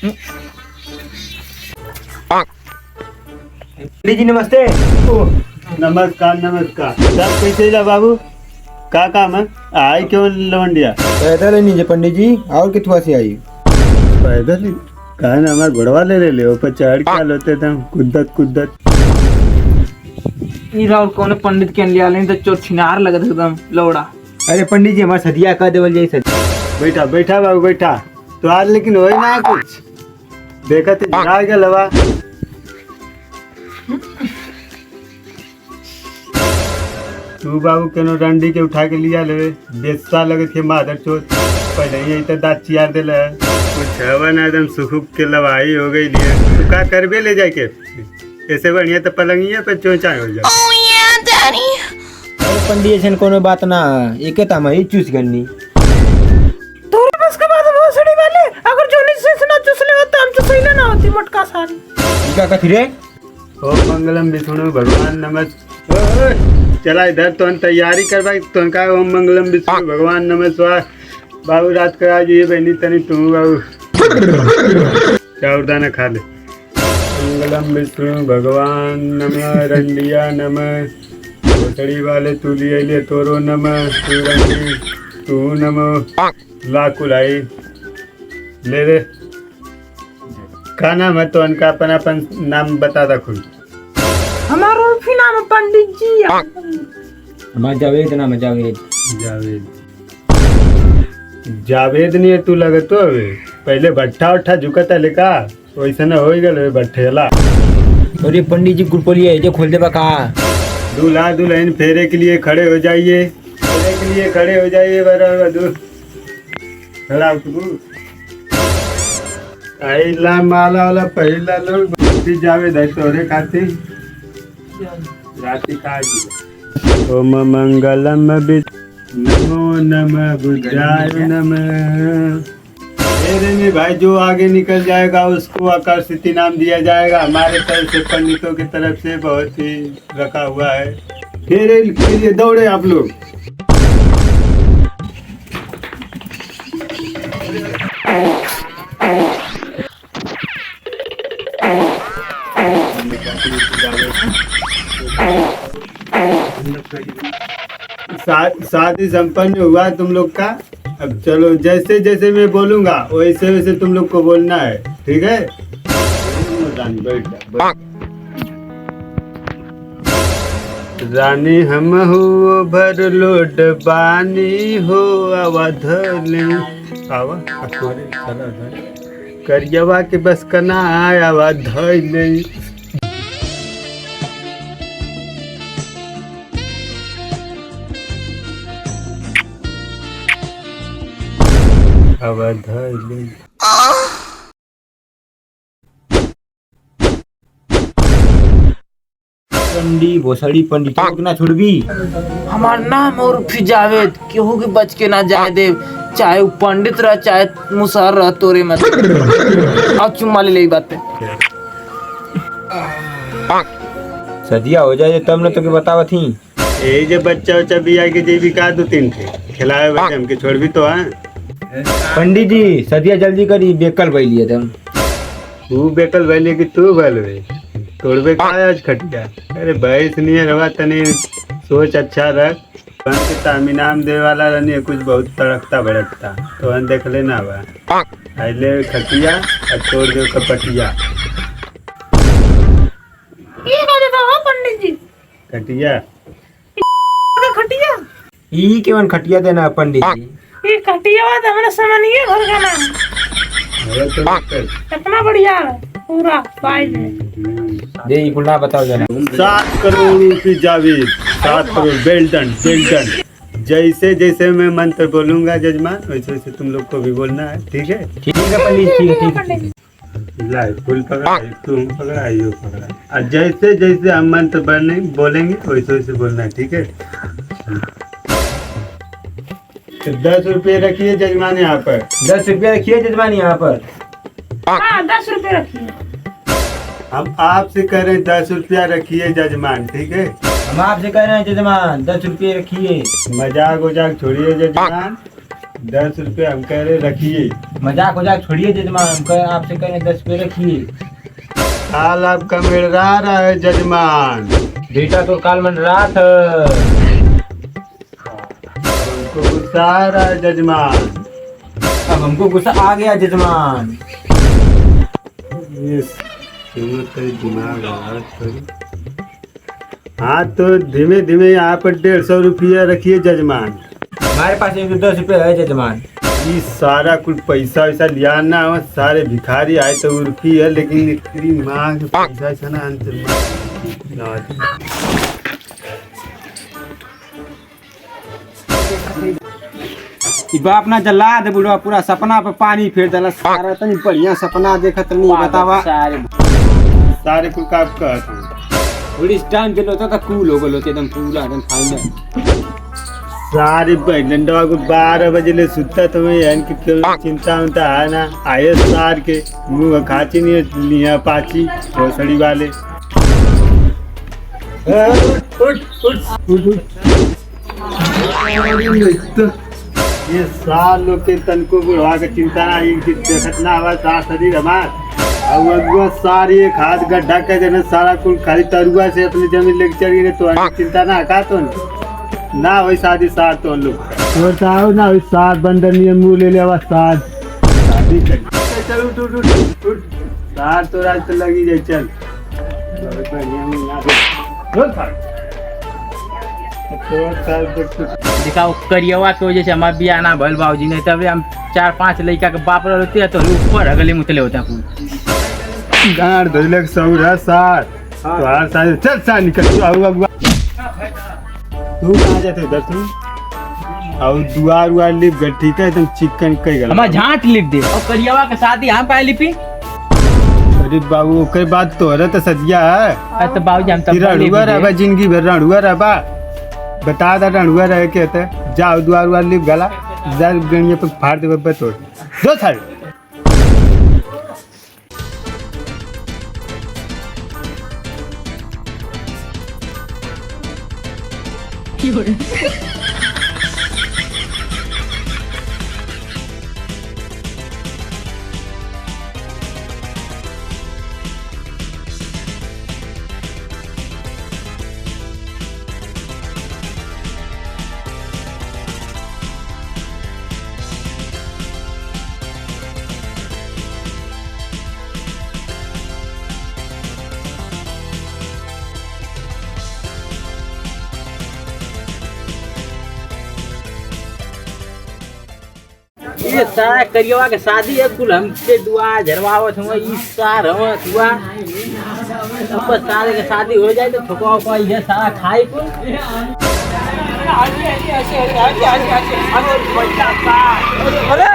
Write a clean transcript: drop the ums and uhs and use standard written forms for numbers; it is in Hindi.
जी नमस्ते। नमस्कार नमस्कार। सब कैसे जा बाबू? का काम है? आई क्यों लवंडिया? पैदल ही नहीं पंडित जी, और कितवा से आई? पैदल ही कहा ना, हमारे घोड़वा ले ऊपर चढ़ के लोते थे कुद्दत कुद्दत। और कौन पंडित के लिया नहीं तो चोर छिनार लगत एकदम लौड़ा। अरे पंडित जी हमारा सदिया का देवल जाई सदिया। बैठा बैठा बाबू बैठा। तो आज लेकिन हो ना है कुछ देखा तो जा गया लवा। तू बाबू केनो डंडी के उठा के लिया ले बेस्ता लगे थे मादर चोट पहले ही तो दांत चियार दे कुछ हवन एकदम सुखुक के लवाई हो गई लिए। तू का करबे ले जाके ऐसे बढ़िया तो पलंगिया पे चोचा हो जाए। अरे पंडित जी कोनो बात ना, एक त हम ही चूस गन्नी। तोरे बस के बाद वो सड़ी वाले अगर जोनी से ना चुस ले तो हम चुस ना होती मटका सारी। क्या कथी रे? ओम मंगलम विष्णु भगवान नमः। चला इधर तो तैयारी करवाई तो का ओम मंगलम विष्णु भगवान नमः स्वाहा। बाबू रात का आज ये बहनी तनी तू बाबू चाउर दाना खा ले। मंगलम विष्णु भगवान नमः रंडिया नमः भोसड़ी वाले तू लिए तोरो नमः तू रंडी तू नमः लाकुलाई ले रे। का नाम है तो उनका अपन नाम बता रखो। हमारा उर्फी नाम है पंडित जी। हमारा जावेद नाम है जावेद। जावेद जावेद नहीं है तू लगे तो अबे पहले भट्ठा उठा झुकता लेका वैसे ना हो गए भट्ठेला। अरे पंडित जी गुरपोलिया जो खोल दे का। दूल्हा दुल्हन फेरे के लिए खड़े हो जाइए, फेरे के लिए खड़े हो जाइए। बराबर दूर खड़ा आइला माला वाला पहला लोग जावे दे तोरे खाती राती का जी। ओम मंगलम नमो नमः बुद्धाय नमः। तेरे में भाई जो आगे निकल जाएगा उसको आकर्षित नाम दिया जाएगा। हमारे तरफ से पंडितों की तरफ से बहुत ही रखा हुआ है। फेरे के लिए दौड़े आप लोग। शादी संपन्न हुआ तुम लोग का। अब चलो जैसे जैसे मैं बोलूंगा वैसे वैसे तुम लोग को बोलना है, ठीक है? रानी हम हो भर लोड बानी हो अवध आवा करियवा के बस कना अवध ले। पंडी भोसड़ी पंडित ना छोड़बी। हमार नाम और उर्फी जावेद केहू के बच के ना जाए दे, चाहे वो पंडित रह चाहे मुसहर रह तोरे मत। अब चुम्मा ले बात पे सदिया हो जाए तब न तो के बतावत ही। यही जब बच्चा बच्चा भी आके जे भी का दो तीन थे खिलाए बच्चे हमके छोड़ भी तो हाँ। पंडित जी सदिया जल्दी करी बेकल बैलिए तुम। तू बेकल बैले कि तू बैल तोड़बे का आज खटिया। अरे भैंस नहीं रवा तने सोच अच्छा रख। तामी नाम दे वाला रहनी कुछ बहुत तड़कता भड़कता तो हम देख लेना बा आइले खटिया और तोड़ दे कपटिया। पंडित जी खटिया खटिया ई केवन खटिया देना पंडित जी। ये खटिया बात हमारा समय नहीं है घर का नाम। कितना बढ़िया है पूरा फाइल में। दे ई कुलना बताओ जरा। 7 करोड़ रुपये जावेद 7 करोड़ बेल्टन बेल्टन। जैसे जैसे मैं मंत्र बोलूंगा जजमान वैसे वैसे तुम लोग को भी बोलना है, ठीक है? ठीक है पंडित ठीक है ठीक है। लाई फूल पकड़ा तुम पकड़ा यो पकड़ा और जैसे जैसे हम मंत्र बोलेंगे वैसे वैसे बोलना है, ठीक है? 10 रुपये रखिए जजमान यहाँ पर। 10 रुपया रखिए जजमान यहाँ पर। 10 रुपये रखिए। हम आपसे कह रहे हैं 10 रुपया रखिए जजमान, ठीक है? हम आपसे कह रहे हैं जजमान 10 रुपये रखिए। मजाक वजाक छोड़िए जजमान। 10 रुपये हम कह रहे रखिए। मजाक वजाक छोड़िए जजमान, हम आपसे कहें 10 रुपये रखिए। काल आपका मिलरा रहा है जजमान। बेटा तो काल मन रहा था। हमको गुस्सा आ रहा है जजमान। अब हमको गुस्सा आ गया जजमान। ये सुनो तेरी दिमाग आवाज करी। हाँ तो धीमे धीमे यहाँ पर 150 रुपया रखिए जजमान। हमारे पास 10 रुपये है जजमान। ये सारा कुछ पैसा वैसा लिया ना हो, सारे भिखारी आए तो रुकी है, लेकिन तेरी माँ के पैसा ऐसा ना अंत में। ई बाप ना जला दे बुढ़वा, पूरा सपना पे पानी फेर देला। सारा तनी बढ़िया सपना देखत नहीं बतावा। सारे कुछ का कहता हूँ। थोड़ी टाइम के लोता तो कूल हो गलो एकदम पूरा एकदम फाइनल। सारे डंडवा को 12 बजे ले सुता तो मैं इनकी चिंता उनता है ना। आये सार के मुँह खाची नहीं लिया पाची भोसड़ी वाले। ये साल लोग के तन को बुढ़वा के चिंता ना, देखत ना हवा सार शरीर हमार। और वो सारी एक हाथ गड्ढा के देने सारा कुल खाली तरुआ से अपनी जमीन लेके चल गए। तो चिंता ना हका तो ना वही शादी सार तो हम लोग बताओ ना, वही सार बंदर नहीं मुँह ले ले सार शादी कर। चल उठ उठ उठ उठ, सार तो राज तो लगी जाए। चल दिखाओ करियवा के वजह से हमार बियाह ना भइल बाबूजी, नहीं तब हम 4-5 लड़का के बाप रहते तो ऊपर अगले मुतले होता कुल। गाड़ धोले सौरा सार तो हर साल चल सार निकल तू आऊ अगुआ। तू कहाँ जाते उधर तू? और दुआर उआर लिप गए ठीक है एकदम चिकन कई गल। हमार झांट लिख दे और करियवा के शादी हम पाए लिपी। अरे बाबू ओकर बात तो हरे तो सदिया है। तो बाबूजी हम तब रणुआ रहा जिंदगी भर रणुआ रहा। बता दा रणुआ रहे के होते। जाओ दुआर उआर लिप गला जा गणिया पे फाड़ दे बब्बा तोड़ दो साल। ये सारा करियवा के शादी है कुल हमसे दुआ झरवावत हुआ ई सार हुआ अब सारे के शादी हो जाए तो ठोकाव को ये सारा खाई कुल। अरे